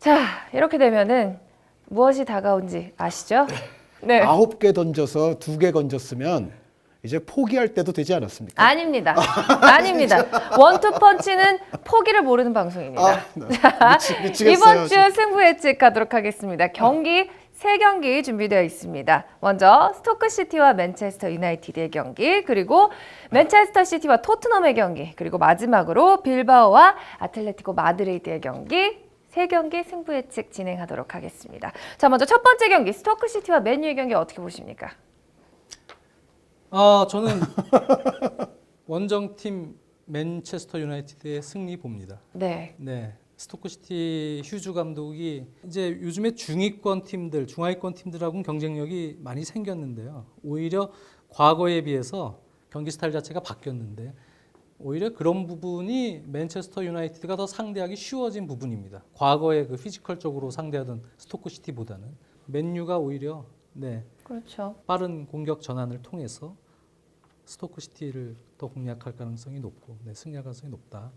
자, 이렇게 되면은 무엇이 다가온지 아시죠? 네. 9개 던져서 2개 건졌으면 이제 포기할 때도 되지 않았습니까? 아닙니다. 아닙니다. 원투펀치는 포기를 모르는 방송입니다. 미치겠어요. 이번 주 승부 예측 가도록 하겠습니다. 경기 3경기 준비되어 있습니다. 먼저 스토크시티와 맨체스터 유나이티드의 경기, 그리고 맨체스터 시티와 토트넘의 경기, 그리고 마지막으로 빌바오와 아틀레티코 마드리드의 경기, 3경기 승부 예측 진행하도록 하겠습니다. 자, 먼저 첫 번째 경기 스토크시티와 맨유의 경기 어떻게 보십니까? 저는 원정팀 맨체스터 유나이티드의 승리 봅니다. 네. 네. 스토크시티 휴즈 감독이 이제 요즘에 중위권 팀들, 중하위권 팀들하고는 경쟁력이 많이 생겼는데요. 오히려 과거에 비해서 경기 스타일 자체가 바뀌었는데 오히려 그런 부분이 맨체스터 유나이티드가 더 상대하기 쉬워진 부분입니다. 과거에 그 피지컬적으로 상대하던 스토크시티보다는 맨유가 오히려 그렇죠. 빠른 공격 전환을 통해서 스토크시티를 더 공략할 가능성이 높고 승리할 가능성이 높다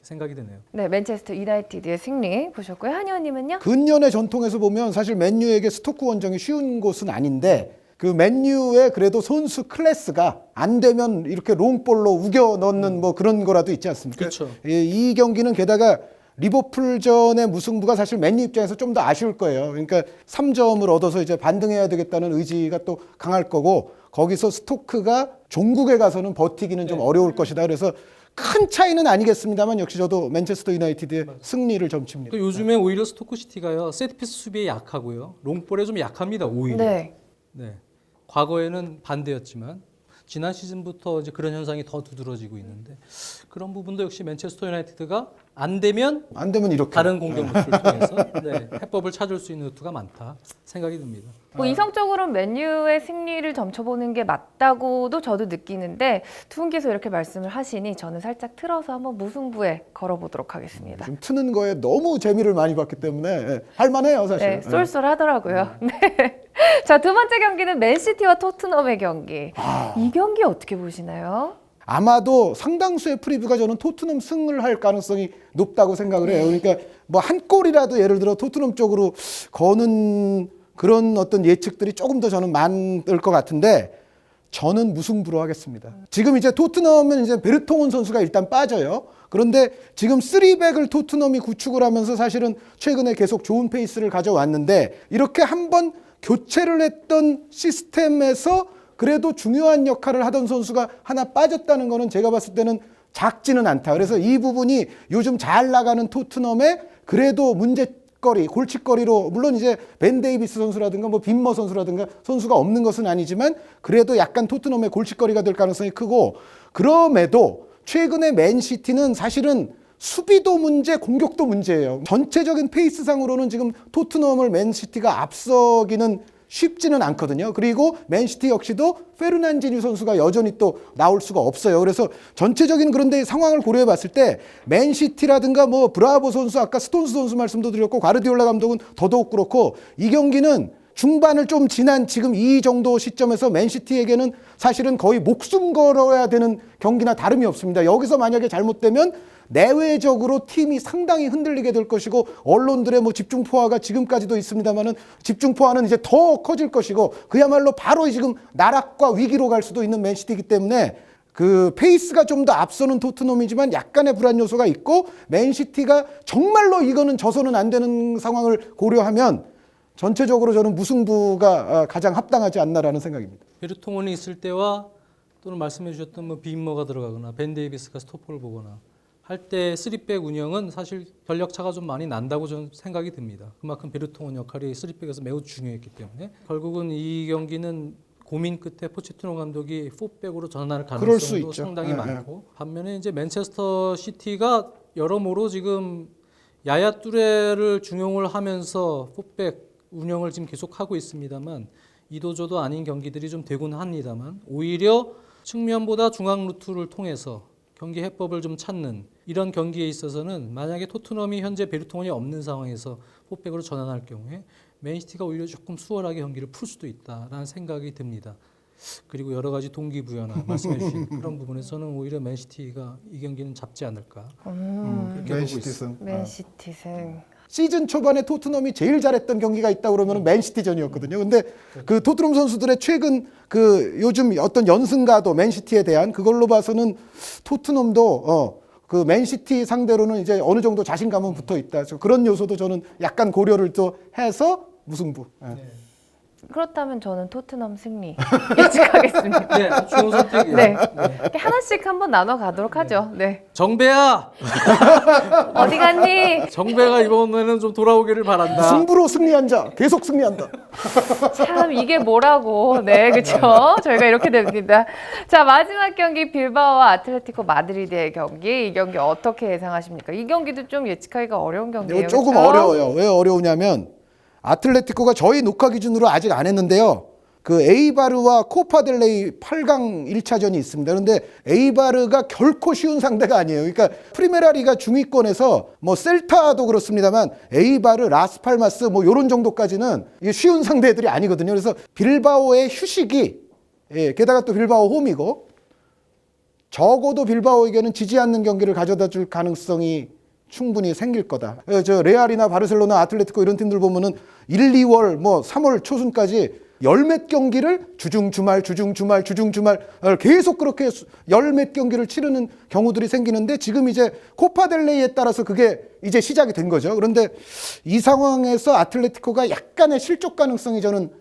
생각이 되네요. 네, 맨체스터 유나이티드의 승리 보셨고요. 한의원님은요? 근년의 전통에서 보면 사실 맨유에게 스토크 원정이 쉬운 곳은 아닌데 그 맨유의 그래도 선수 클래스가 안 되면 이렇게 롱볼로 우겨 넣는 뭐 그런 거라도 있지 않습니까? 그렇죠. 이 경기는 게다가 리버풀전의 무승부가 사실 맨유 입장에서 좀 더 아쉬울 거예요. 그러니까 3점을 얻어서 이제 반등해야 되겠다는 의지가 또 강할 거고 거기서 스토크가 종국에 가서는 버티기는 좀 어려울 것이다. 그래서 큰 차이는 아니겠습니다만 역시 저도 맨체스터 유나이티드의 승리를 점칩니다. 요즘에 오히려 스토크시티가요 세트피스 수비에 약하고요 롱볼에 좀 약합니다. 오히려. 네. 과거에는 반대였지만 지난 시즌부터 이제 그런 현상이 더 두드러지고 있는데 그런 부분도 역시 맨체스터 유나이티드가 안 되면 이렇게 다른 공격 루트를 통해서 해법을 찾을 수 있는 루트가 많다 생각이 듭니다. 뭐 이성적으로는 맨유의 승리를 점쳐보는 게 맞다고도 저도 느끼는데 두 분께서 이렇게 말씀을 하시니 저는 살짝 틀어서 한번 무승부에 걸어보도록 하겠습니다. 좀 트는 거에 너무 재미를 많이 봤기 때문에 할만해요 사실. 네, 쏠쏠하더라고요. 네. 자, 두 번째 경기는 맨시티와 토트넘의 경기. 이 경기 어떻게 보시나요? 아마도 상당수의 프리뷰가 저는 토트넘 승을 할 가능성이 높다고 생각을 해요. 그러니까 뭐 한 골이라도 예를 들어 토트넘 쪽으로 거는 그런 어떤 예측들이 조금 더 저는 많을 것 같은데 저는 무승부로 하겠습니다. 지금 이제 토트넘은 이제 베르통은 선수가 일단 빠져요. 그런데 지금 3백을 토트넘이 구축을 하면서 사실은 최근에 계속 좋은 페이스를 가져왔는데 이렇게 한번 교체를 했던 시스템에서 그래도 중요한 역할을 하던 선수가 하나 빠졌다는 거는 제가 봤을 때는 작지는 않다. 그래서 이 부분이 요즘 잘 나가는 토트넘의 그래도 문제거리, 골칫거리로 물론 이제 벤 데이비스 선수라든가 뭐 빈머 선수라든가 선수가 없는 것은 아니지만 그래도 약간 토트넘의 골칫거리가 될 가능성이 크고 그럼에도 최근에 맨시티는 사실은 수비도 문제, 공격도 문제예요. 전체적인 페이스상으로는 지금 토트넘을 맨시티가 앞서기는 쉽지는 않거든요. 그리고 맨시티 역시도 페르난지뉴 선수가 여전히 또 나올 수가 없어요. 그래서 전체적인 그런데 상황을 고려해 봤을 때 맨시티라든가 뭐 브라보 선수, 아까 스톤스 선수 말씀도 드렸고 가르디올라 감독은 더더욱 그렇고 이 경기는 중반을 좀 지난 지금 이 정도 시점에서 맨시티에게는 사실은 거의 목숨 걸어야 되는 경기나 다름이 없습니다. 여기서 만약에 잘못되면 내외적으로 팀이 상당히 흔들리게 될 것이고 언론들의 뭐 집중 포화가 지금까지도 있습니다만은 집중 포화는 이제 더 커질 것이고 그야말로 바로 지금 나락과 위기로 갈 수도 있는 맨시티이기 때문에 그 페이스가 좀 더 앞서는 토트넘이지만 약간의 불안 요소가 있고 맨시티가 정말로 이거는 져서는 안 되는 상황을 고려하면 전체적으로 저는 무승부가 가장 합당하지 않나라는 생각입니다. 베르통원이 있을 때와 또는 말씀해 주셨던 뭐 빈머가 들어가거나 벤 데이비스가 스토퍼를 보거나 할 때 3백 운영은 사실 전력차가 좀 많이 난다고 저는 생각이 듭니다. 그만큼 베르통원 역할이 3백에서 매우 중요했기 때문에 결국은 이 경기는 고민 끝에 포체티노 감독이 4백으로 전환할 가능성도 상당히 많고 반면에 이제 맨체스터 시티가 여러모로 지금 야야 뚜레를 중용을 하면서 4백 운영을 지금 계속하고 있습니다만 이도저도 아닌 경기들이 좀 되곤 합니다만 오히려 측면보다 중앙 루트를 통해서 경기 해법을 좀 찾는 이런 경기에 있어서는 만약에 토트넘이 현재 베르통원이 없는 상황에서 4백으로 전환할 경우에 맨시티가 오히려 조금 수월하게 경기를 풀 수도 있다라는 생각이 듭니다. 그리고 여러 가지 동기부여나 말씀해 주신 그런 부분에서는 오히려 맨시티가 이 경기는 잡지 않을까 그렇게 보고 있습니다. 맨시티 승. 시즌 초반에 토트넘이 제일 잘했던 경기가 있다 그러면 맨시티전이었거든요. 근데 그 토트넘 선수들의 최근 그 요즘 어떤 연승가도 맨시티에 대한 그걸로 봐서는 토트넘도 그 맨시티 상대로는 이제 어느 정도 자신감은 붙어 있다. 그런 요소도 저는 약간 고려를 또 해서 무승부. 예. 그렇다면 저는 토트넘 승리 예측하겠습니다. 네, 좋은 선택이에요. 네. 이렇게 하나씩 한번 나눠 가도록 하죠. 네. 정배야, 어디 갔니? 정배가 이번에는 좀 돌아오기를 바란다. 승부로 승리한 자 계속 승리한다. 참 이게 뭐라고. 네, 그렇죠. 저희가 이렇게 됩니다. 자, 마지막 경기 빌바오와 아틀레티코 마드리드의 경기. 이 경기 어떻게 예상하십니까? 이 경기도 좀 예측하기가 어려운 경기예요. 이거 조금 그렇죠? 어려워요. 왜 어려우냐면 아틀레티코가 저희 녹화 기준으로 아직 안 했는데요. 그 에이바르와 코파델레이 8강 1차전이 있습니다. 그런데 에이바르가 결코 쉬운 상대가 아니에요. 그러니까 프리메라리가 중위권에서 뭐 셀타도 그렇습니다만 에이바르, 라스팔마스 뭐 요런 정도까지는 이게 쉬운 상대들이 아니거든요. 그래서 빌바오의 휴식이 게다가 또 빌바오 홈이고 적어도 빌바오에게는 지지 않는 경기를 가져다 줄 가능성이 충분히 생길 거다. 저 레알이나 바르셀로나, 아틀레티코 이런 팀들 보면은 1, 2월 뭐 3월 초순까지 열몇 경기를 주중 주말 계속 그렇게 열몇 경기를 치르는 경우들이 생기는데 지금 이제 코파델레이에 따라서 그게 이제 시작이 된 거죠. 그런데 이 상황에서 아틀레티코가 약간의 실족 가능성이 저는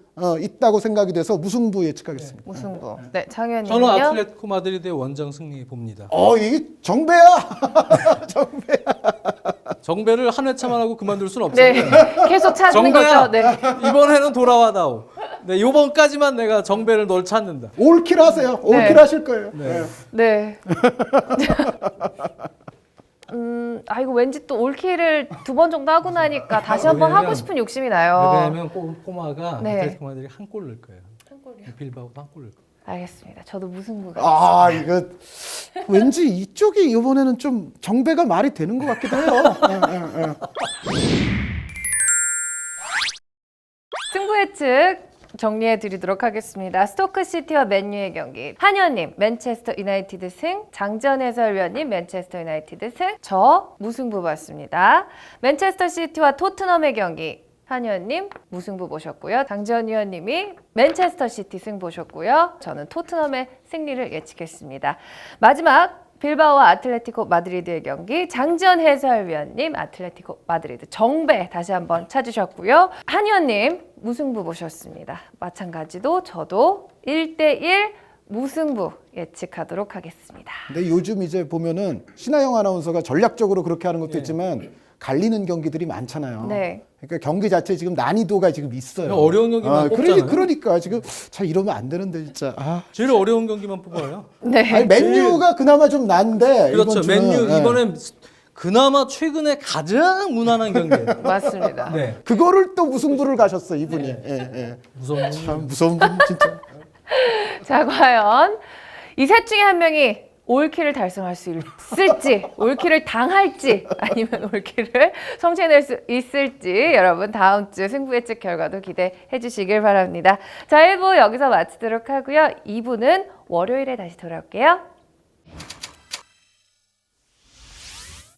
있다고 생각이 돼서 무승부 예측하겠습니다. 무승부. 네, 장현님은요? 저는 아틀레티코 마드리드의 원정 승리 봅니다. 이게 정배야. 정배를 한 회차만 하고 그만둘 수는 네, 없잖아요. 계속 찾는 정배야, 거죠. 네. 이번에는 돌아와다오. 네, 요번까지만 내가 정배를 널 찾는다. 올킬 하세요. 올킬 네. 하실 거예요. 네. 네. 이거 왠지 또 올킬을 2번 정도 하고 나니까 다시 한번 하고 싶은 욕심이 나요. 왜냐하면 꼬마가 네. 아틀레티코 마드리드 한 골 넣을 거예요. 한 골이요? 빌바오도 한 골 넣을 거예요. 알겠습니다. 저도 무승부가. 이거 왠지 이쪽이 이번에는 좀 정배가 말이 되는 것 같기도 해요. 승부 예측 정리해 드리도록 하겠습니다. 스토크 시티와 맨유의 경기. 한현님 맨체스터 유나이티드 승, 장지현 해설위원님 맨체스터 유나이티드 승, 저 무승부 봤습니다. 맨체스터 시티와 토트넘의 경기. 한의원님 무승부 보셨고요. 장지현 위원님이 맨체스터 시티 승 보셨고요. 저는 토트넘의 승리를 예측했습니다. 마지막 빌바오와 아틀레티코 마드리드의 경기. 장지현 해설위원님 아틀레티코 마드리드 정배 다시 한번 찾으셨고요. 한의원님 무승부 보셨습니다. 마찬가지도 저도 1대1 무승부 예측하도록 하겠습니다. 근데 요즘 이제 보면은 신하영 아나운서가 전략적으로 그렇게 하는 것도 있지만 갈리는 경기들이 많잖아요. 네. 그러니까 경기 자체 지금 난이도가 지금 있어요. 어려운 경기만 뽑잖아요. 그러니까 지금 참 이러면 안 되는데 진짜. 제일 어려운 경기만 뽑아요. 네. 아니, 맨유가 그나마 좀 난데. 그렇죠. 이번 주는, 맨유 이번엔 그나마 최근에 가장 무난한 경기예요. 맞습니다. 네. 그거를 또 무승부를 가셨어 이분이. 무서운 참 무서운 분 진짜. 자, 과연 이 셋 중에 한 명이 올킬을 달성할 수 있을지, 올킬을 당할지, 아니면 올킬을 성취해낼 수 있을지 여러분 다음 주 승부 예측 결과도 기대해 주시길 바랍니다. 자, 1부 여기서 마치도록 하고요. 2부는 월요일에 다시 돌아올게요.